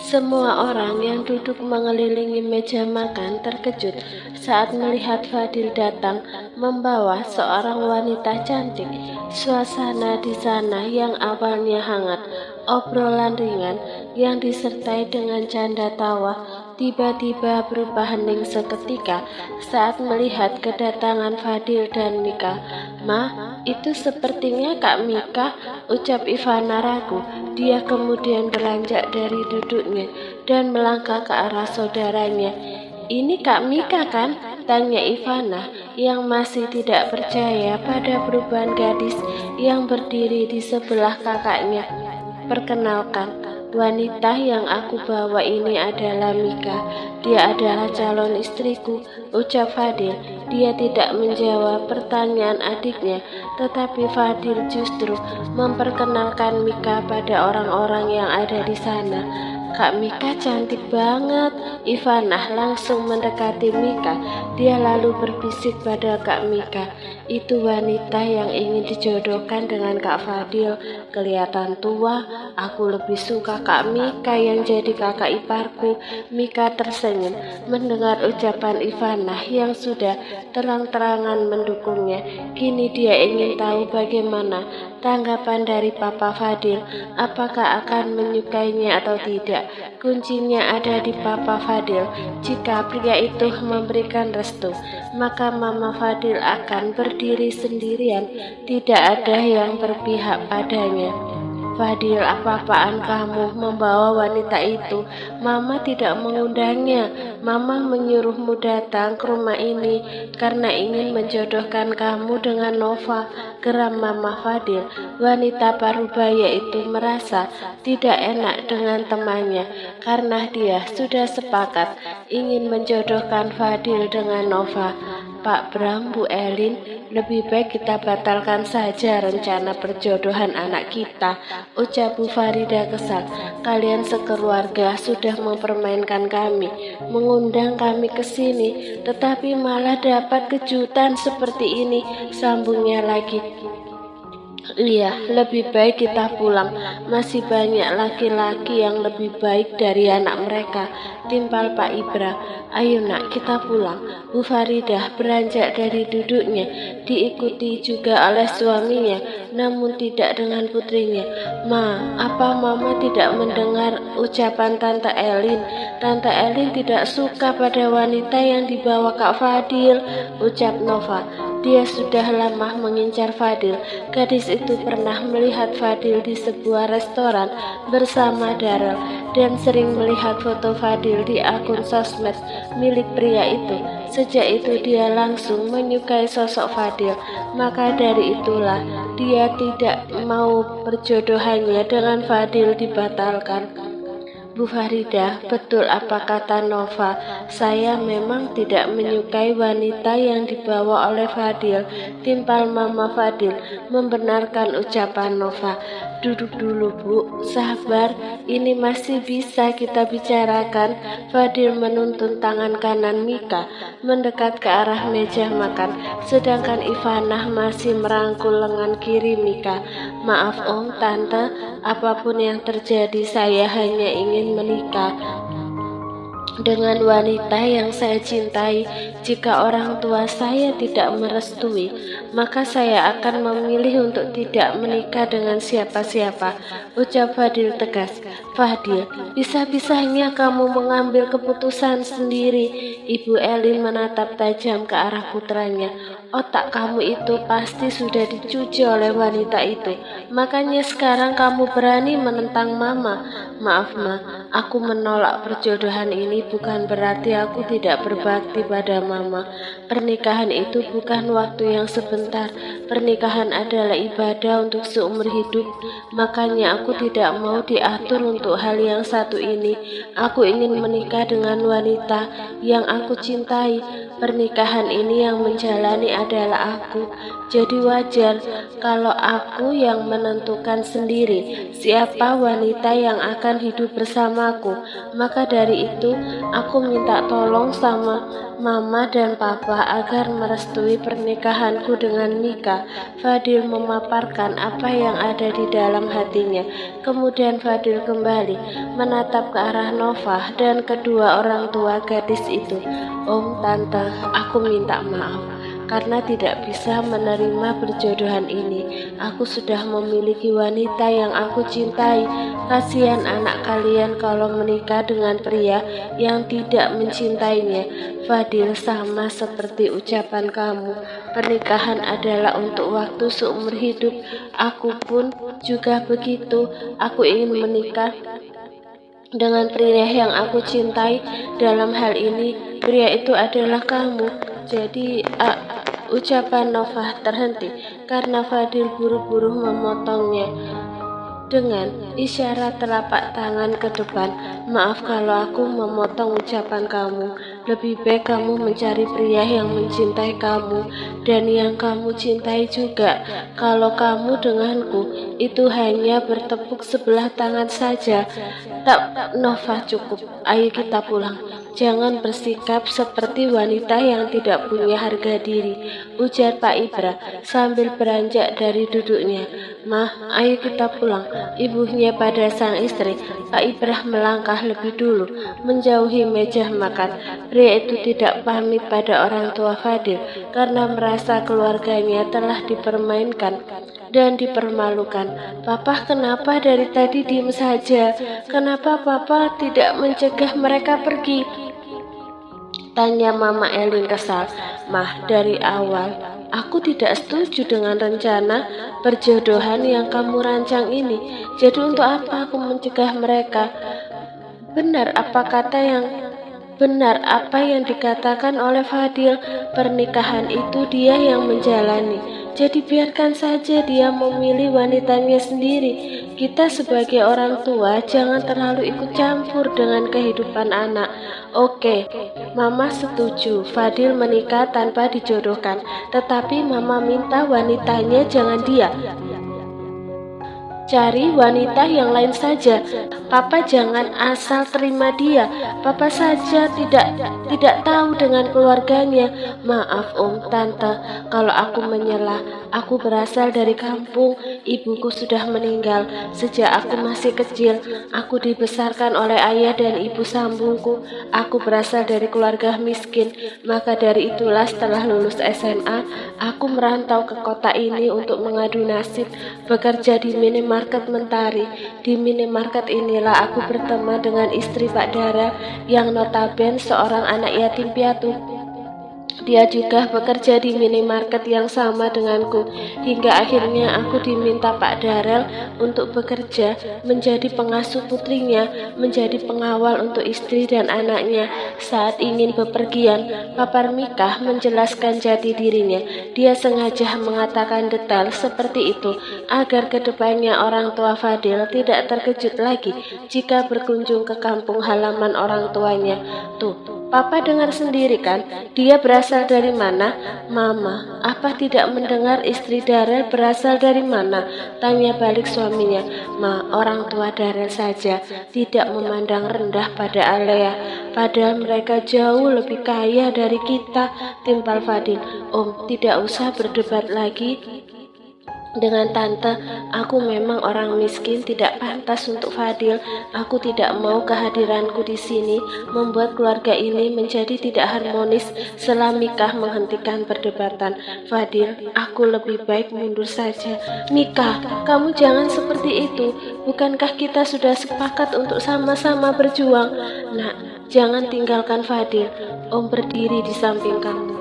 Semua orang yang duduk mengelilingi meja makan terkejut saat melihat Fadil datang membawa seorang wanita cantik. Suasana di sana yang awalnya hangat, obrolan ringan yang disertai dengan canda tawa, tiba-tiba berubah hening seketika saat melihat kedatangan Fadil dan Mika. "Ma, itu sepertinya Kak Mika," ucap Ivana ragu. Dia kemudian beranjak dari duduknya dan melangkah ke arah saudaranya. "Ini Kak Mika kan?" tanya Ivana yang masih tidak percaya pada perubahan gadis yang berdiri di sebelah kakaknya. "Perkenalkan, wanita yang aku bawa ini adalah Mika. Dia adalah calon istriku," ucap Fadil. Dia tidak menjawab pertanyaan adiknya, tetapi Fadil justru memperkenalkan Mika pada orang-orang yang ada di sana. "Kak Mika cantik banget." Ivana langsung mendekati Mika. Dia lalu berbisik pada Kak Mika, "Itu wanita yang ingin dijodohkan dengan Kak Fadil. Kelihatan tua. Aku lebih suka Kak Mika yang jadi kakak iparku." Mika tersenyum mendengar ucapan Ivana yang sudah terang-terangan mendukungnya. Kini dia ingin tahu bagaimana tanggapan dari Papa Fadil. Apakah akan menyukainya atau tidak? Kuncinya ada di Papa Fadil. Jika pria itu memberikan restu, maka Mama Fadil akan berdiri sendirian. Tidak ada yang berpihak padanya. "Fadil, apa-apaan kamu membawa wanita itu? Mama tidak mengundangnya. Mama menyuruhmu datang ke rumah ini karena ingin menjodohkan kamu dengan Nova," geram Mama Fadil. Wanita parubaya itu merasa tidak enak dengan temannya karena dia sudah sepakat ingin menjodohkan Fadil dengan Nova. "Pak Bram, Bu Elin, lebih baik kita batalkan saja rencana perjodohan anak kita," ucap Bu Farida kesal. "Kalian sekeluarga sudah mempermainkan kami, mengundang kami ke sini, tetapi malah dapat kejutan seperti ini," sambungnya lagi. "Iya, lebih baik kita pulang. Masih banyak laki-laki yang lebih baik dari anak mereka," timpal Pak Ibra. "Ayo nak, kita pulang." Bu Faridah beranjak dari duduknya, diikuti juga oleh suaminya, namun tidak dengan putrinya. "Ma, apa Mama tidak mendengar ucapan Tante Elin? Tante Elin tidak suka pada wanita yang dibawa Kak Fadil," ucap Nova. Dia sudah lama mengincar Fadil. Gadis itu pernah melihat Fadil di sebuah restoran bersama Darrell dan sering melihat foto Fadil di akun sosmed milik pria itu. Sejak itu dia langsung menyukai sosok Fadil. Maka dari itulah dia tidak mau perjodohannya dengan Fadil dibatalkan. "Bu Farida, betul apa kata Nova? Saya memang tidak menyukai wanita yang dibawa oleh Fadil," timpal Mama Fadil membenarkan ucapan Nova. "Duduk dulu Bu, sabar, ini masih bisa kita bicarakan." Fadil menuntun tangan kanan Mika mendekat ke arah meja makan, sedangkan Ivana masih merangkul lengan kiri Mika. "Maaf Om, Tante, apapun yang terjadi saya hanya ingin menikah dengan wanita yang saya cintai. Jika orang tua saya tidak merestui, maka saya akan memilih untuk tidak menikah dengan siapa-siapa," ucap Fadil tegas. "Fadil, bisa-bisanya kamu mengambil keputusan sendiri." Ibu Elin menatap tajam ke arah putranya. "Otak kamu itu pasti sudah dicuci oleh wanita itu. Makanya sekarang kamu berani menentang Mama." "Maaf Ma, aku menolak perjodohan ini bukan berarti aku tidak berbakti pada Mama. Pernikahan itu bukan waktu yang sebentar. Pernikahan adalah ibadah untuk seumur hidup. Makanya aku tidak mau diatur untuk hal yang satu ini. Aku ingin menikah dengan wanita yang aku cintai. Pernikahan ini yang menjalani adalah aku. Jadi wajar kalau aku yang menentukan sendiri siapa wanita yang akan hidup bersamaku. Maka dari itu aku minta tolong sama Mama dan Papa agar merestui pernikahanku dengan Mika. Fadil memaparkan apa yang ada di dalam hatinya. Kemudian Fadil kembali menatap ke arah Nova dan kedua orang tua gadis itu. Om, Tante, aku minta maaf karena tidak bisa menerima perjodohan ini. Aku sudah memiliki wanita yang aku cintai. Kasihan anak kalian kalau menikah dengan pria yang tidak mencintainya. Fadil, sama seperti ucapan kamu, pernikahan adalah untuk waktu seumur hidup. Aku pun juga begitu. Aku ingin menikah dengan pria yang aku cintai. Dalam hal ini, pria itu adalah kamu. Jadi, ucapan Nova terhenti karena Fadil buru-buru memotongnya dengan isyarat telapak tangan ke depan. Maaf kalau aku memotong ucapan kamu. Lebih baik kamu mencari pria yang mencintai kamu dan yang kamu cintai juga. Kalau kamu denganku, itu hanya bertepuk sebelah tangan saja. Tak, Nova, cukup. Ayo kita pulang. Jangan bersikap seperti wanita yang tidak punya harga diri, ujar Pak Ibra sambil beranjak dari duduknya. Mah, ayo kita pulang. Ibunya pada sang istri. Pak Ibra melangkah lebih dulu, menjauhi meja makan. Pria itu tidak pamit pada orang tua Fadil karena merasa keluarganya telah dipermainkan dan dipermalukan. Papa, kenapa dari tadi diem saja? Kenapa Papa tidak mencegah mereka pergi? Tanya Mama Elin kesal. Mah, dari awal aku tidak setuju dengan rencana perjodohan yang kamu rancang ini. Jadi untuk apa aku mencegah mereka? Benar apa yang dikatakan oleh Fadil. Pernikahan itu dia yang menjalani. Jadi biarkan saja dia memilih wanitanya sendiri. Kita sebagai orang tua jangan terlalu ikut campur dengan kehidupan anak. Oke, Mama setuju Fadil menikah tanpa dijodohkan. Tetapi Mama minta wanitanya jangan dia. Cari wanita yang lain saja. Papa jangan asal terima dia. Papa saja tidak tahu dengan keluarganya. Maaf Om, Tante, kalau aku menyela. Aku berasal dari kampung. Ibuku sudah meninggal sejak aku masih kecil. Aku dibesarkan oleh ayah dan ibu sambungku. Aku berasal dari keluarga miskin. Maka dari itulah setelah lulus SMA, aku merantau ke kota ini untuk mengadu nasib, bekerja di minimarket Mentari. Di minimarket inilah aku bertemu dengan istri Pak Dara yang notabene seorang anak yatim piatu. Dia juga bekerja di minimarket yang sama denganku. Hingga akhirnya aku diminta Pak Darel untuk bekerja menjadi pengasuh putrinya, menjadi pengawal untuk istri dan anaknya. Saat ingin bepergian, Papa Mika menjelaskan jati dirinya. Dia sengaja mengatakan detail seperti itu agar kedepannya orang tua Fadil tidak terkejut lagi jika berkunjung ke kampung halaman orang tuanya. Tuh, Papa dengar sendiri kan, dia berasal dari mana? Mama, apa tidak mendengar istri Darel berasal dari mana? Tanya balik suaminya. Ma, orang tua Darel saja tidak memandang rendah pada Alea. Padahal mereka jauh lebih kaya dari kita, timpal Fadil. Om, tidak usah berdebat lagi dengan Tante. Aku memang orang miskin, tidak pantas untuk Fadil. Aku tidak mau kehadiranku di sini membuat keluarga ini menjadi tidak harmonis. Setelah Mika menghentikan perdebatan, Fadil, aku lebih baik mundur saja. Mika, kamu jangan seperti itu. Bukankah kita sudah sepakat untuk sama-sama berjuang? Nak, jangan tinggalkan Fadil. Om berdiri di samping kamu.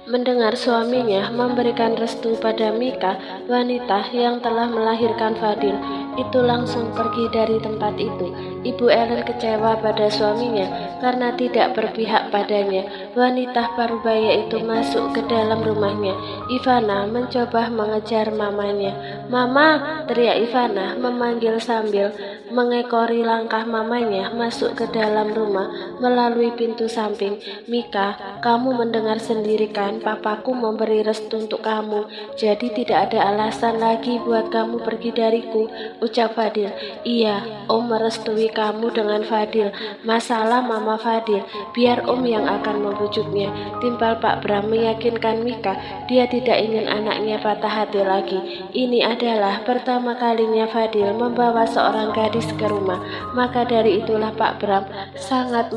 Mendengar suaminya memberikan restu pada Mika, wanita yang telah melahirkan Fadil, itu langsung pergi dari tempat itu. Ibu Ellen kecewa pada suaminya karena tidak berpihak padanya. Wanita parubaya itu masuk ke dalam rumahnya. Ivana mencoba mengejar mamanya. Mama, teriak Ivana memanggil sambil mengekori langkah mamanya masuk ke dalam rumah melalui pintu samping. Mika, kamu mendengar sendiri kan, papaku memberi restu untuk kamu. Jadi tidak ada alasan lagi buat kamu pergi dariku, ucap Fadil. Iya, Om merestui kamu dengan Fadil. Masalah Mama Fadil, biar Om yang akan membujuknya. Timpal Pak Bram meyakinkan Mika, dia tidak ingin anaknya patah hati lagi. Ini adalah pertama kalinya Fadil membawa seorang gadis ke rumah. Maka dari itulah Pak Bram sangat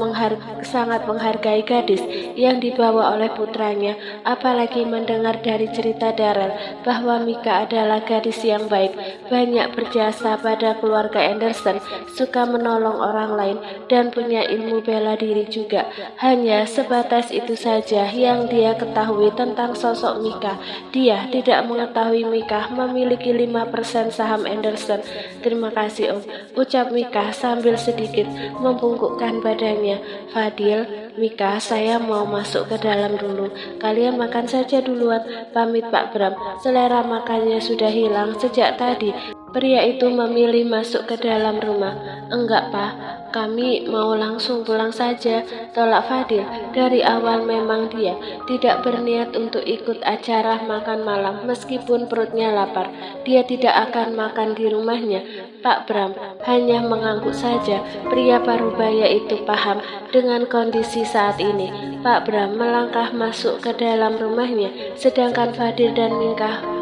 menghargai gadis yang dibawa oleh putranya. Apalagi mendengar dari cerita Darrell bahwa Mika adalah gadis yang baik, banyak berjasa pada keluarga Anderson, suka menolong orang lain, dan punya ilmu bela diri juga. Hanya sebatas itu saja yang dia ketahui tentang sosok Mika. Dia tidak mengetahui Mika memiliki 5% saham Anderson. Terima kasih Om, ucap Mika sambil sedikit membungkukkan badannya. Fadil, Mika, saya mau masuk ke dalam dulu. Kalian makan saja duluan, pamit Pak Bram. Selera makannya sudah hilang sejak tadi. Pria itu memilih masuk ke dalam rumah. Enggak Pak, kami mau langsung pulang saja, tolak Fadil. Dari awal memang dia tidak berniat untuk ikut acara makan malam meskipun perutnya lapar. Dia tidak akan makan di rumahnya. Pak Bram hanya mengangguk saja. Pria parubaya itu paham dengan kondisi saat ini. Pak Bram melangkah masuk ke dalam rumahnya, sedangkan Fadil dan Mika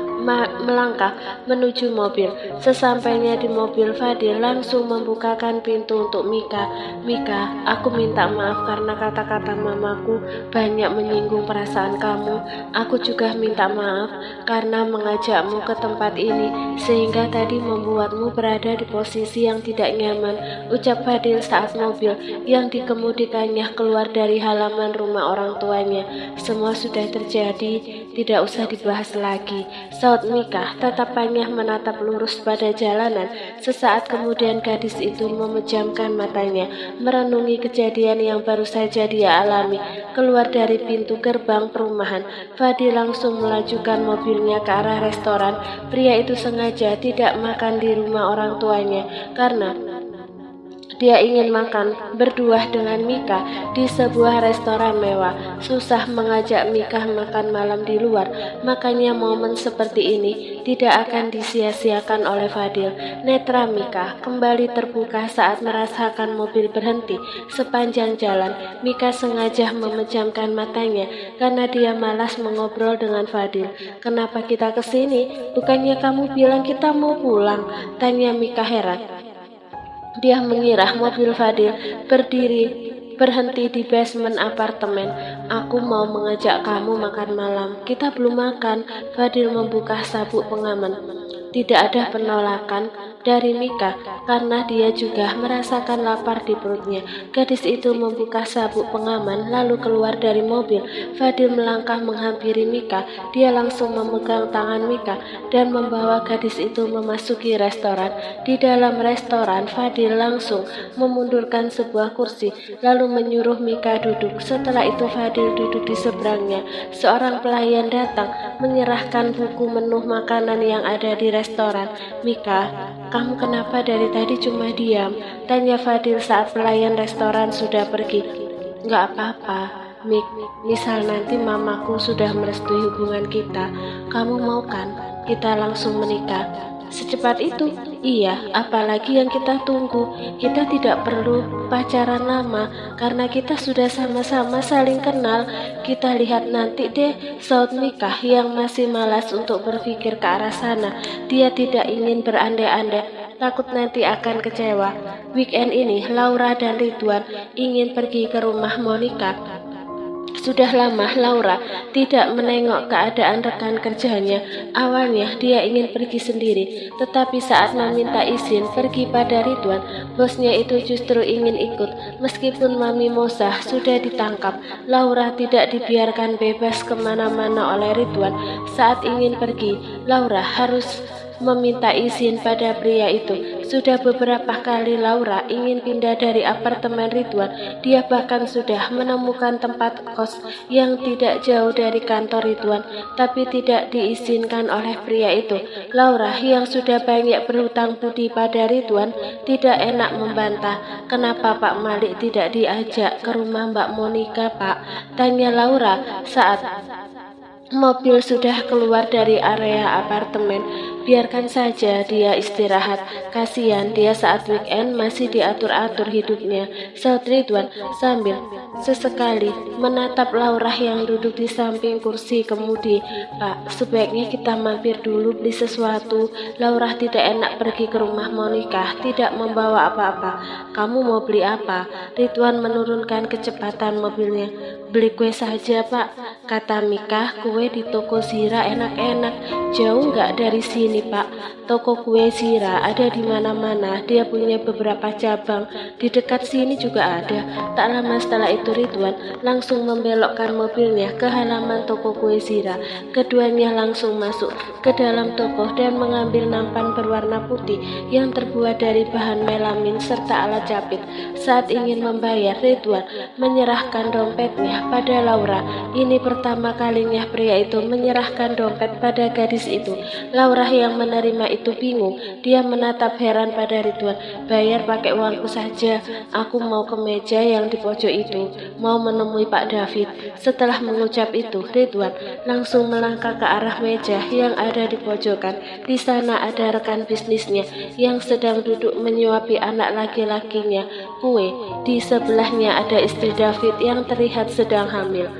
melangkah menuju mobil. Sesampainya di mobil, Fadil langsung membukakan pintu untuk Mika. Mika, aku minta maaf karena kata-kata mamaku banyak menyinggung perasaan kamu. Aku juga minta maaf karena mengajakmu ke tempat ini sehingga tadi membuatmu berada di posisi yang tidak nyaman, ucap Fadil saat mobil yang dikemudikannya keluar dari halaman rumah orang tuanya. Semua sudah terjadi, tidak usah dibahas lagi, saut Mika. Tatapannya menatap lurus pada jalanan. Sesaat kemudian gadis itu memejamkan matanya, merenungi kejadian yang baru saja dia alami. Keluar dari pintu gerbang perumahan, Fadil langsung melajukan mobilnya ke arah restoran. Pria itu sengaja tidak makan di rumah orang tuanya karena dia ingin makan berdua dengan Mika di sebuah restoran mewah. Susah mengajak Mika makan malam di luar, makanya momen seperti ini tidak akan disia-siakan oleh Fadil. Netra Mika kembali terbuka saat merasakan mobil berhenti sepanjang jalan. Mika sengaja memejamkan matanya karena dia malas mengobrol dengan Fadil. Kenapa kita kesini? Bukannya kamu bilang kita mau pulang? Tanya Mika heran. Dia mengira mobil Fadil berhenti di basement apartemen. Aku mau mengajak kamu makan malam. Kita belum makan. Fadil membuka sabuk pengaman. Tidak ada penolakan dari Mika karena dia juga merasakan lapar di perutnya. Gadis itu membuka sabuk pengaman lalu keluar dari mobil. Fadil melangkah menghampiri Mika. Dia langsung memegang tangan Mika dan membawa gadis itu memasuki restoran. Di dalam restoran, Fadil langsung memundurkan sebuah kursi lalu menyuruh Mika duduk. Setelah itu Fadil duduk di seberangnya. Seorang pelayan datang menyerahkan buku menu makanan yang ada di restoran. Mika, kamu kenapa dari tadi cuma diam? Tanya Fadil saat pelayan restoran sudah pergi. Nggak apa-apa, Mik. Misal nanti mamaku sudah merestui hubungan kita, kamu mau kan kita langsung menikah? Secepat itu? Iya, apalagi yang kita tunggu. Kita tidak perlu pacaran lama karena kita sudah sama-sama saling kenal. Kita lihat nanti deh, saut Mika yang masih malas untuk berpikir ke arah sana. Dia tidak ingin berandai-andai, takut nanti akan kecewa. Weekend ini Laura dan Ridwan ingin pergi ke rumah Monica. Sudah lama Laura tidak menengok keadaan rekan kerjanya. Awalnya dia ingin pergi sendiri, tetapi saat meminta izin pergi pada Ridwan, bosnya itu justru ingin ikut. Meskipun Mami Mosa sudah ditangkap, Laura tidak dibiarkan bebas kemana-mana oleh Ridwan. Saat ingin pergi, Laura harus meminta izin pada pria itu. Sudah beberapa kali Laura ingin pindah dari apartemen Ridwan. Dia bahkan sudah menemukan tempat kos yang tidak jauh dari kantor Ridwan, tapi tidak diizinkan oleh pria itu. Laura yang sudah banyak berhutang budi pada Ridwan tidak enak membantah. Kenapa Pak Malik tidak diajak ke rumah Mbak Monica, Pak? Tanya Laura saat mobil sudah keluar dari area apartemen. Biarkan saja dia istirahat. Kasihan dia saat weekend masih diatur-atur hidupnya, saut Ridwan sambil sesekali menatap Laura yang duduk di samping kursi kemudi. Pak, sebaiknya kita mampir dulu beli sesuatu. Laura tidak enak pergi ke rumah Monica, tidak membawa apa-apa. Kamu mau beli apa? Ridwan menurunkan kecepatan mobilnya. Beli kue saja, Pak, kata Mika. Kue di toko Zira enak-enak. Jauh nggak dari sini, Pak? Toko kue Zira ada di mana-mana. Dia punya beberapa cabang. Di dekat sini juga ada. Tak lama setelah itu Ridwan langsung membelokkan mobilnya ke halaman toko kue Zira. Keduanya langsung masuk ke dalam toko dan mengambil nampan berwarna putih yang terbuat dari bahan melamin serta alat jepit. Saat ingin membayar, Ridwan menyerahkan dompetnya pada Laura. Ini pertama kalinya pria itu menyerahkan dompet pada gadis itu. Laura yang menerima itu bingung. Dia menatap heran pada Ridwan. Bayar pakai uangku saja. Aku mau ke meja yang di pojok itu. Mau menemui Pak David. Setelah mengucap itu, Ridwan langsung melangkah ke arah meja yang ada di pojokan. Di sana ada rekan bisnisnya yang sedang duduk menyuapi anak laki-lakinya kue. Di sebelahnya ada istri David yang terlihat sedang hamil.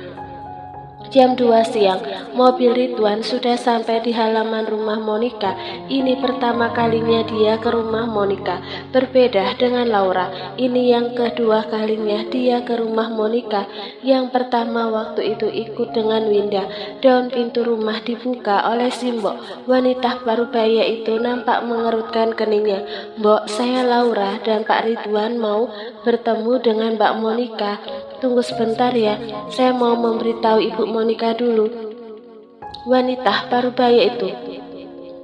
Jam 2 siang, mobil Ridwan sudah sampai di halaman rumah Monica. Ini pertama kalinya dia ke rumah Monica. Berbeda dengan Laura, ini yang kedua kalinya dia ke rumah Monica. Yang pertama waktu itu ikut dengan Winda. Daun pintu rumah dibuka oleh Simbok. Wanita parubaya itu nampak mengerutkan keningnya. Mbok, saya Laura dan Pak Ridwan mau bertemu dengan Mbak Monica. Tunggu sebentar ya, saya mau memberitahu Ibu Monica dulu. Wanita parubaya itu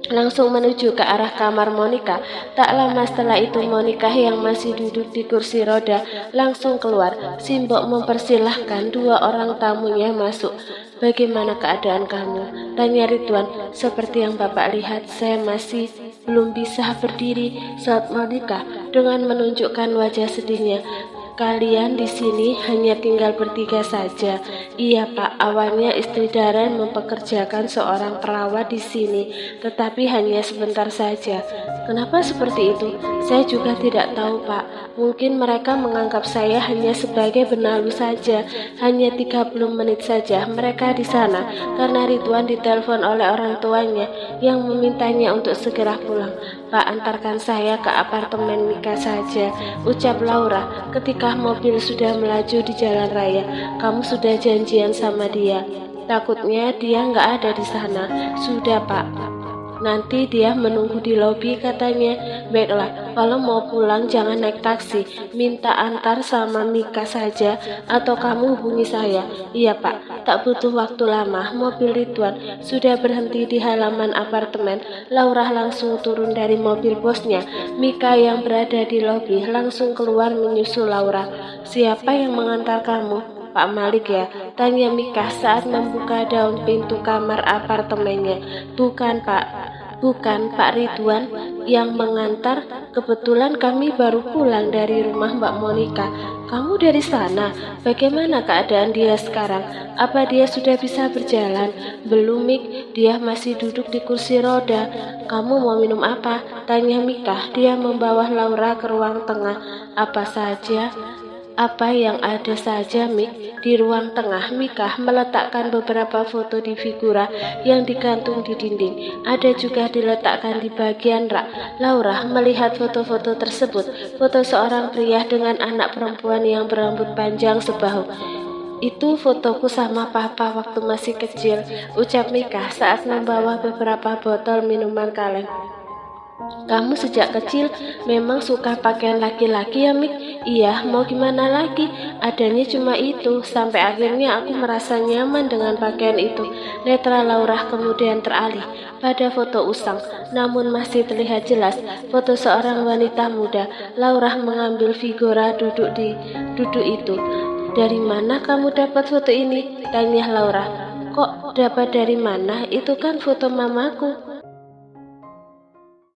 langsung menuju ke arah kamar Monica. Tak lama setelah itu Monica yang masih duduk di kursi roda langsung keluar. Simbok mempersilahkan dua orang tamunya masuk. Bagaimana keadaan kamu? Tanya Ridwan. Seperti yang Bapak lihat, saya masih belum bisa berdiri, saat Monica dengan menunjukkan wajah sedihnya. Kalian di sini hanya tinggal bertiga saja. Iya, Pak. Awalnya istri Darren mempekerjakan seorang perawat di sini, tetapi hanya sebentar saja. Kenapa seperti itu? Saya juga tidak tahu, Pak. Mungkin mereka menganggap saya hanya sebagai benalu saja. Hanya 30 menit saja mereka di sana karena Ridwan ditelepon oleh orang tuanya yang memintanya untuk segera pulang. Pak, antarkan saya ke apartemen Mika saja, ucap Laura ketika mobil sudah melaju di jalan raya. Kamu sudah janjian sama dia? Takutnya dia nggak ada di sana. Sudah, Pak. Nanti dia menunggu di lobi katanya. Baiklah, kalau mau pulang jangan naik taksi. Minta antar sama Mika saja atau kamu hubungi saya. Iya, Pak. Tak butuh waktu lama, mobil Ridwan sudah berhenti di halaman apartemen. Laura langsung turun dari mobil bosnya. Mika yang berada di lobi langsung keluar menyusul Laura. Siapa yang mengantar kamu? Pak Malik ya? Tanya Mika saat membuka daun pintu kamar apartemennya. Bukan, Pak. Bukan Pak Ridwan yang mengantar. Kebetulan kami baru pulang dari rumah Mbak Monica. Kamu dari sana? Bagaimana keadaan dia sekarang? Apa dia sudah bisa berjalan? Belum, Mik. Dia masih duduk di kursi roda. Kamu mau minum apa? Tanya Mika. Dia membawa Laura ke ruang tengah. Apa saja? Apa yang ada saja, Mik. Di ruang tengah, Mika meletakkan beberapa foto di figura yang digantung di dinding. Ada juga diletakkan di bagian rak. Laura melihat foto-foto tersebut. Foto seorang pria dengan anak perempuan yang berambut panjang sebahu. Itu fotoku sama papa waktu masih kecil, ucap Mika saat membawa beberapa botol minuman kaleng. Kamu sejak kecil memang suka pakaian laki-laki ya, Mik? Iya, mau gimana lagi? Adanya cuma itu. Sampai akhirnya aku merasa nyaman dengan pakaian itu. Netra Laura kemudian teralih pada foto usang. Namun masih terlihat jelas foto seorang wanita muda. Laura mengambil figura duduk itu. Dari mana kamu dapat foto ini? Tanya Laura. Kok dapat dari mana? Itu kan foto mamaku.